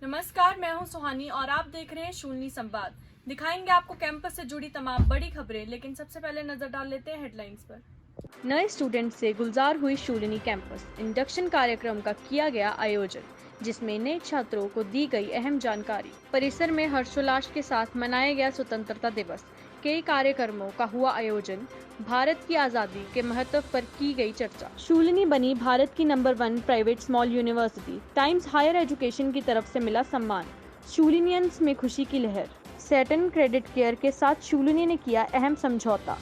नमस्कार, मैं हूं सुहानी और आप देख रहे हैं शूलिनी संवाद। दिखाएंगे आपको कैंपस से जुड़ी तमाम बड़ी खबरें, लेकिन सबसे पहले नजर डाल लेते हैं हेडलाइंस पर। नए स्टूडेंट से गुलजार हुई शूलिनी कैंपस। इंडक्शन कार्यक्रम का किया गया आयोजन, जिसमें नए छात्रों को दी गई अहम जानकारी। परिसर में हर्षोल्लास के साथ मनाया गया स्वतंत्रता दिवस। कई कार्यक्रमों का हुआ आयोजन। भारत की आज़ादी के महत्व पर की गई चर्चा। शूलिनी बनी भारत की number 1 private small university. Times Higher Education की तरफ से मिला सम्मान। शूलिनियंस में खुशी की लहर। सैटर्न क्रेडिट केयर के साथ शूलिनी ने किया अहम समझौता।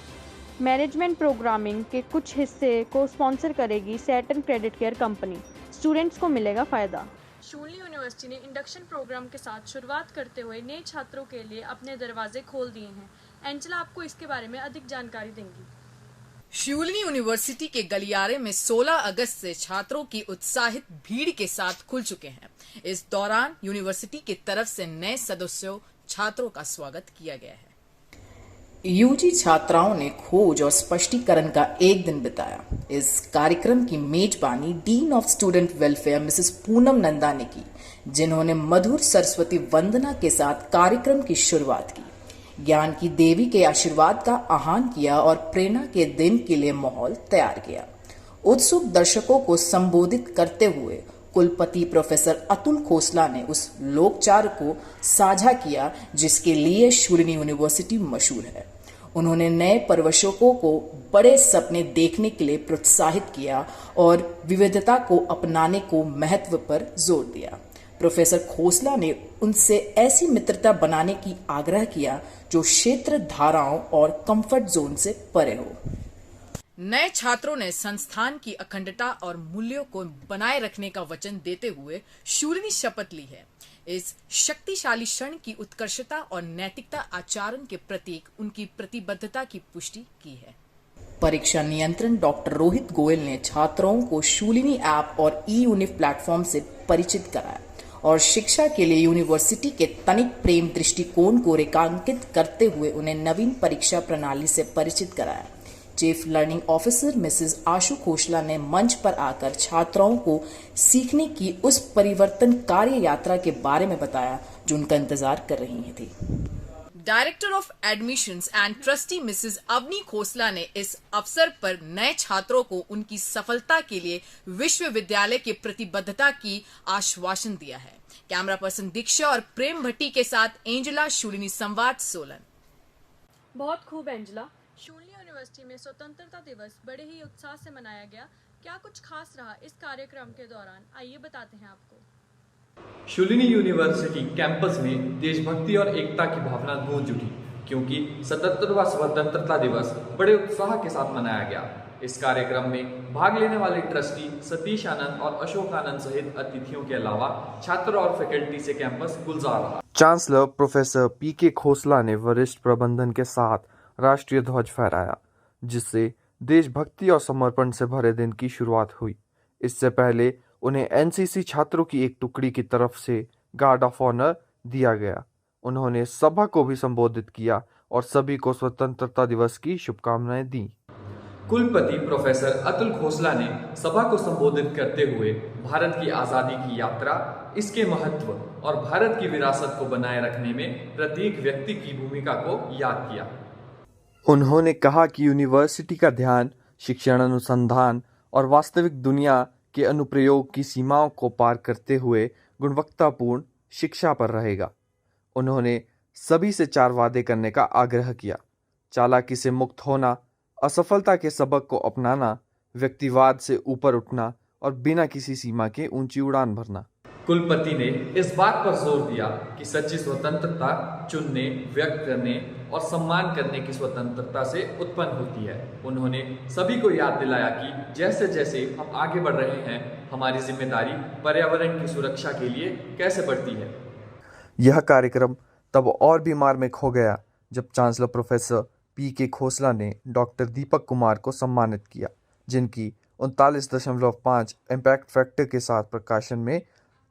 मैनेजमेंट प्रोग्रामिंग के कुछ हिस्से को स्पॉन्सर करेगी Saturn credit care company. Students को मिलेगा फायदा। शूलिनी यूनिवर्सिटी ने इंडक्शन प्रोग्राम के साथ शुरुआत करते हुए नए छात्रों के लिए अपने दरवाजे खोल दिए हैं। एंजेला आपको इसके बारे में अधिक जानकारी देंगी। शूलिनी यूनिवर्सिटी के गलियारे में 16 अगस्त से छात्रों की उत्साहित भीड़ के साथ खुल चुके हैं। इस दौरान यूनिवर्सिटी की तरफ से नए सदस्यों छात्रों का स्वागत किया गया है। यूजी छात्राओं ने खोज और स्पष्टीकरण का एक दिन बिताया। इस कार्यक्रम की मेजबानी dean of student welfare Mrs Poonam Nanda ने की, जिन्होंने मधुर सरस्वती वंदना के साथ कार्यक्रम की शुरुआत की, ज्ञान की देवी के आशीर्वाद का आह्वान किया और प्रेरणा के दिन के लिए माहौल तैयार किया। उत्सुक दर्शकों को संबोधित करते हुए कुलपति प्रोफेसर अतुल खोसला ने उस लोकचार को साझा किया जिसके लिए शूलिनी यूनिवर्सिटी मशहूर है। उन्होंने नए प्रवेशकों को बड़े सपने देखने के लिए प्रोत्साहित किया और विविधता को अपनाने को महत्व पर जोर दिया। प्रोफेसर खोसला ने उनसे ऐसी मित्रता बनाने की आग्रह किया जो क्षेत्र धाराओं और कंफर्ट जोन से परे हो। नए छात्रों ने संस्थान की अखंडता और मूल्यों को बनाए रखने का वचन देते हुए शूलिनी शपथ ली है। इस शक्तिशाली क्षण की उत्कृष्टता और नैतिकता आचरण के प्रतीक उनकी प्रतिबद्धता की पुष्टि की है। परीक्षा नियंत्रण डॉक्टर रोहित गोयल ने छात्रों को शूलिनी ऐप और ई-यूनिफ प्लेटफॉर्म से परिचित कराया और शिक्षा के लिए यूनिवर्सिटी के तनिक प्रेम दृष्टिकोण को रेखांकित करते हुए उन्हें नवीन परीक्षा प्रणाली से परिचित कराया। चीफ लर्निंग ऑफिसर मिसेस आशु खोसला ने मंच पर आकर छात्राओं को सीखने की उस परिवर्तनकारी यात्रा के बारे में बताया जो उनका इंतजार कर रही थी। Director of admissions and trustee Mrs Avni Khosla ने इस अवसर पर नए छात्रों को उनकी सफलता के लिए विश्वविद्यालय की प्रतिबद्धता की आश्वासन दिया है। कैमरा पर्सन दीक्षा और प्रेम भट्टी के साथ एंजेला, शूलिनी संवाद, सोलन। बहुत खूब एंजेला। शूलिनी यूनिवर्सिटी में स्वतंत्रता दिवस बड़े ही उत्साह से मनाया गया। क्या कुछ खास रहा इस कार्यक्रम के दौरान, आइए बताते हैं आपको। शूलिनी यूनिवर्सिटी कैंपस में देशभक्ति और एकता की भावना गूंज उठी, क्योंकि 77वां स्वतंत्रता दिवस बड़े उत्साह के साथ मनाया गया। इस कार्यक्रम में भाग लेने वाले ट्रस्टी सतीश आनंद और अशोक आनंद सहित अतिथियों के अलावा छात्र और फैकल्टी से कैंपस गुलजार रहा। चांसलर प्रोफेसर पीके खोसला ने वरिष्ठ प्रबंधन के साथ राष्ट्रीय ध्वज फहराया, जिससे देशभक्ति और समर्पण से भरे दिन की शुरुआत हुई। इससे पहले उन्हें एनसीसी छात्रों की एक टुकड़ी की तरफ से गार्ड ऑफ ऑनर दिया गया। उन्होंने सभा को भी संबोधित किया और सभी को स्वतंत्रता दिवस की शुभकामनाएं दी। कुलपति प्रोफेसर अतुल खोसला ने सभा को संबोधित करते हुए भारत की आजादी की यात्रा, इसके महत्व और भारत की विरासत को बनाए रखने में प्रत्येक व्यक्ति की भूमिका को याद किया। उन्होंने कहा कि यूनिवर्सिटी का ध्यान शिक्षण, अनुसंधान और वास्तविक दुनिया के अनुप्रयोग की सीमाओं को पार करते हुए गुणवत्तापूर्ण शिक्षा पर रहेगा। उन्होंने सभी से 4 वादे करने का आग्रह किया: चालाकी से मुक्त होना, असफलता के सबक को अपनाना, व्यक्तिवाद से ऊपर उठना और बिना किसी सीमा के ऊंची उड़ान भरना। कुलपति ने इस बात पर जोर दिया कि सच्ची स्वतंत्रता चुनने, व्यक्त करने और सम्मान करने की स्वतंत्रता से उत्पन्न होती है। उन्होंने सभी को याद दिलाया कि जैसे जैसे हम आगे बढ़ रहे हैं, हमारी जिम्मेदारी पर्यावरण की सुरक्षा के लिए कैसे बढ़ती है। यह कार्यक्रम तब और भी मार्मिक हो गया जब चांसलर प्रोफेसर पीके खोसला ने डॉक्टर दीपक कुमार को सम्मानित किया, जिनकी 39.5 इम्पैक्ट फैक्टर के साथ प्रकाशन में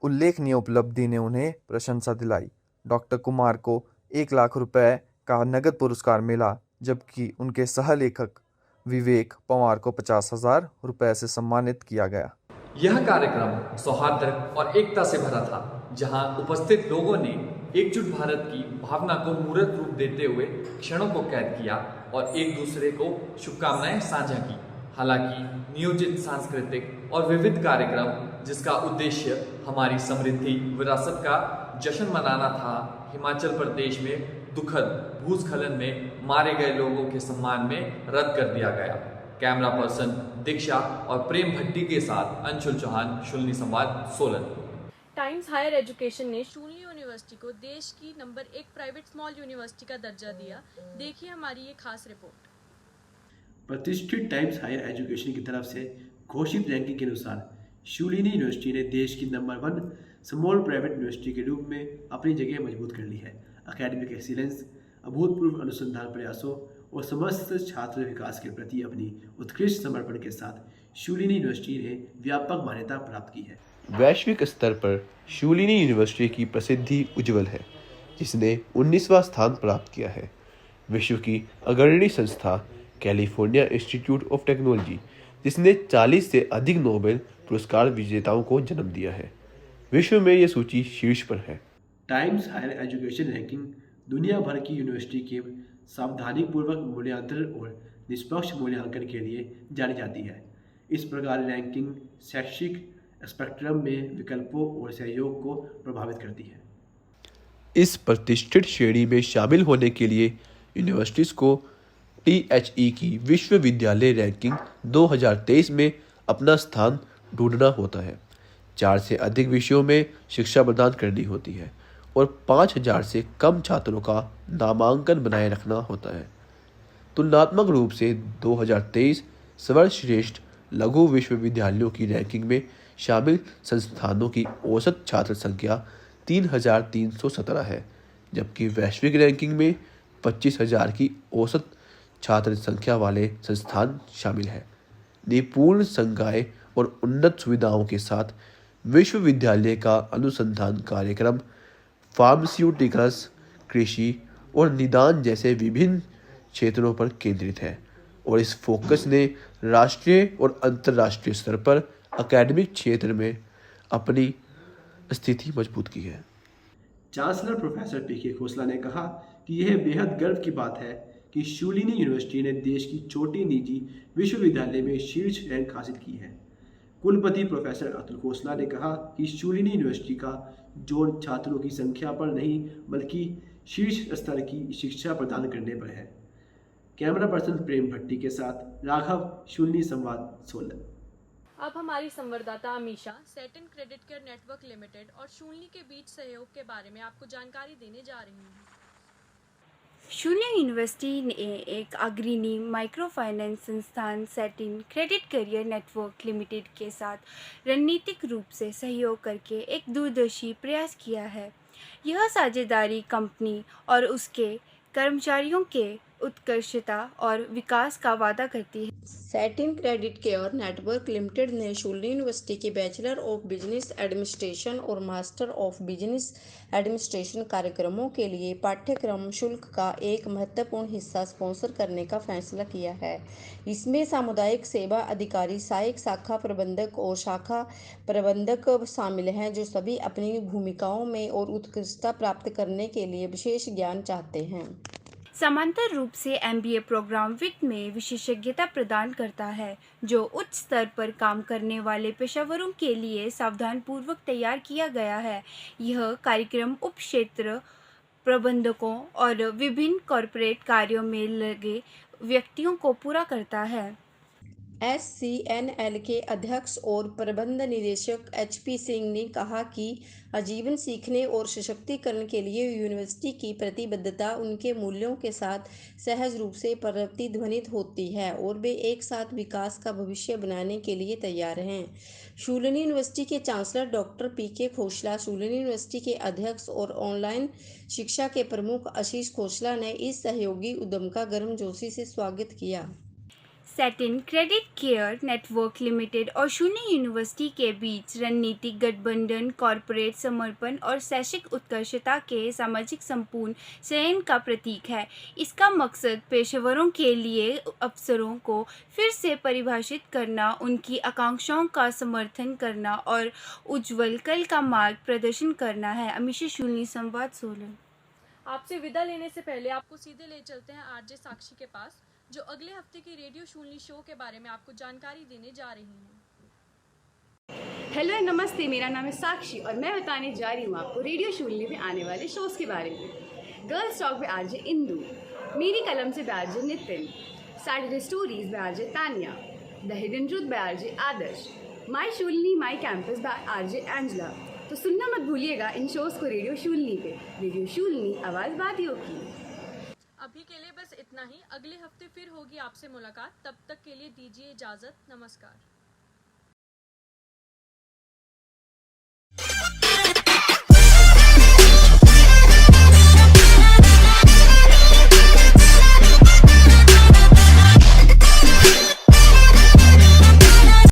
उल्लेखनीय उपलब्धि ने उन्हें प्रशंसा दिलाई। डॉक्टर कुमार को 1 लाख रुपए का नगद पुरस्कार मिला, जबकि उनके सहलेखक विवेक पवार को 50,000 रुपए से सम्मानित किया गया। यह कार्यक्रम सौहार्द और एकता से भरा था, जहां उपस्थित लोगों ने एकजुट भारत की भावना को मूर्त रूप देते हुए क्षणों को कैद किया और एक दूसरे को शुभकामनाएं साझा की। हालांकि नियोजित सांस्कृतिक और विविध कार्यक्रम जिसका उद्देश्य हमारी समृद्धि विरासत का जश्न मनाना था, हिमाचल प्रदेश में दुखद भूस्खलन में मारे गए लोगों के सम्मान में रद्द कर दिया गया। कैमरा पर्सन दीक्षा और प्रेम भट्टी के साथ अंशुल चौहान, शूलनी संवाद, सोलन। टाइम्स हायर एजुकेशन ने शूलनी यूनिवर्सिटी को देश की नंबर 1 प्राइवेट स्मॉल यूनिवर्सिटी का दर्जा दिया। देखिए हमारी ये खास रिपोर्ट। प्रतिष्ठित टाइम्स हायर एजुकेशन की तरफ से घोषित रैंकिंग के अनुसार शूलिनी यूनिवर्सिटी ने देश की नंबर 1 स्मॉल प्राइवेट यूनिवर्सिटी के रूप में अपनी जगह मजबूत कर ली है। एकेडमिक एक्सीलेंस, अभूतपूर्व अनुसंधान प्रयासों और समस्त छात्र विकास के प्रति अपनी उत्कृष्ट समर्पण के साथ शूलिनी यूनिवर्सिटी ने व्यापक मान्यता प्राप्त की है। वैश्विक स्तर पर शूलिनी यूनिवर्सिटी की प्रसिद्धि उज्ज्वल है, जिसने 19वां स्थान प्राप्त किया है। विश्व की अग्रणी संस्था कैलिफोर्निया इंस्टीट्यूट ऑफ टेक्नोलॉजी, जिसने 40 से अधिक नोबेल पुरस्कार विजेताओं को जन्म दिया है, विश्व में यह सूची शीर्ष पर है। टाइम्स हायर एजुकेशन रैंकिंग दुनिया भर की यूनिवर्सिटी के सावधानीपूर्वक मूल्यांकन और निष्पक्ष मूल्यांकन के लिए जानी जाती है। इस प्रकार रैंकिंग शैक्षिक स्पेक्ट्रम में विकल्पों और सहयोग को प्रभावित करती है। इस प्रतिष्ठित श्रेणी में शामिल होने के लिए यूनिवर्सिटीज़ को THE की विश्वविद्यालय रैंकिंग 2023 में अपना स्थान ढूंढना होता है। 4 से अधिक विषयों में शिक्षा प्रदान करनी होती है और 5000 से कम छात्रों का नामांकन बनाए रखना होता है। तुलनात्मक रूप से 2023 सर्वश्रेष्ठ लघु विश्वविद्यालयों की रैंकिंग में शामिल संस्थानों की औसत छात्र संख्या 3317 है, जबकि वैश्विक रैंकिंग में 25000 की औसत छात्र संख्या वाले संस्थान शामिल हैं। निपुण संकाय और उन्नत सुविधाओं के साथ विश्वविद्यालय का अनुसंधान कार्यक्रम फार्मास्यूटिकल्स, कृषि और निदान जैसे विभिन्न क्षेत्रों पर केंद्रित है और इस फोकस ने राष्ट्रीय और अंतर्राष्ट्रीय स्तर पर एकेडमिक क्षेत्र में अपनी स्थिति मजबूत की है। चांसलर प्रोफेसर पीके खोसला ने कहा कि यह बेहद गर्व की बात है कि शूलिनी यूनिवर्सिटी ने देश की छोटी निजी विश्वविद्यालय में शीर्ष रैंक हासिल की है। कुलपति प्रोफेसर अतुल खोसला ने कहा कि शूलिनी यूनिवर्सिटी का जोर छात्रों की संख्या पर नहीं बल्कि शीर्ष स्तर की शिक्षा प्रदान करने पर है। कैमरा पर्सन प्रेम भट्टी के साथ राघव, शूलिनी संवाद, सोलन। अब हमारी संवाददाता Amisha Satin Credit Care Network Limited और शूलनी के बीच सहयोग के बारे में आपको जानकारी देने जा रही हैं। शूलिनी यूनिवर्सिटी ने एक अग्रणी माइक्रो फाइनेंस संस्थान satin credit career network limited के साथ रणनीतिक रूप से सहयोग करके एक दूरदर्शी प्रयास किया है। यह साझेदारी कंपनी और उसके कर्मचारियों के उत्कृष्टता और विकास का वादा करती है। Satin Credit Care Network limited ने शूलिनी यूनिवर्सिटी के बैचलर ऑफ बिजनेस एडमिनिस्ट्रेशन और मास्टर ऑफ बिजनेस एडमिनिस्ट्रेशन कार्यक्रमों के लिए पाठ्यक्रम शुल्क का एक महत्वपूर्ण हिस्सा स्पॉन्सर करने का फैसला किया है। इसमें सामुदायिक सेवा अधिकारी, सहायक शाखा प्रबंधक और शाखा प्रबंधक शामिल हैं, जो सभी अपनी भूमिकाओं में और उत्कृष्टता प्राप्त करने के लिए विशेष ज्ञान चाहते हैं। समांतर रूप से MBA प्रोग्राम वित्त में विशेषज्ञता प्रदान करता है, जो उच्च स्तर पर काम करने वाले पेशेवरों के लिए सावधानपूर्वक तैयार किया गया है। यह कार्यक्रम उप क्षेत्र प्रबंधकों और विभिन्न कॉर्पोरेट कार्यों में लगे व्यक्तियों को पूरा करता है। SCNL के अध्यक्ष और प्रबंध निदेशक HP सिंह ने कहा कि आजीवन सीखने और सशक्तिकरण के लिए यूनिवर्सिटी की प्रतिबद्धता उनके मूल्यों के साथ सहज रूप से प्रतिध्वनित होती है और वे एक साथ विकास का भविष्य बनाने के लिए तैयार हैं। शूलिनी यूनिवर्सिटी के chancellor doctor PK Khosla, Shoolini university के अध्यक्ष और ऑनलाइन शिक्षा के प्रमुख आशीष खोसला ने इस सहयोगी उद्यम का गर्मजोशी से स्वागत किया। Satin Credit Care Network Limited और शून्य यूनिवर्सिटी के बीच रणनीतिक गठबंधन कॉरपोरेट समर्पण और शैक्षिक उत्कर्षता के सामाजिक संपूर्ण चयन का प्रतीक है। इसका मकसद पेशेवरों के लिए अवसरों को फिर से परिभाषित करना, उनकी आकांक्षाओं का समर्थन करना और उज्ज्वल कल का मार्ग प्रदर्शन करना है। अमीशा शूलिनी, संवाद सोलन। आपसे विदा लेने से पहले आपको सीधे ले चलते हैं आरजे साक्षी के पास, जो अगले हफ्ते की रेडियो शूलिनी शो के बारे में आपको जानकारी देने जा रही हैं। हेलो नमस्ते, मेरा नाम है साक्षी और मैं बताने जा रही हूँ आपको रेडियो शूलिनी में आने वाले शोज़ के बारे में। गर्ल्स टॉक पे आरजे इंदू, मेरी कलम से RJ Nitin, Saturday stories by RJ Tania, the hidden truth by RJ Adarsh, my Shoolini my campus by RJ Angela. तो सुनना मत भूलिएगा इन शोज़ को रेडियो शूलिनी पे। रेडियो शूलिनी, आवाज़ वादियों की। अभी के लिए बस इतना ही। अगले हफ्ते फिर होगी आपसे मुलाकात। तब तक के लिए दीजिए इजाज़त। नमस्कार।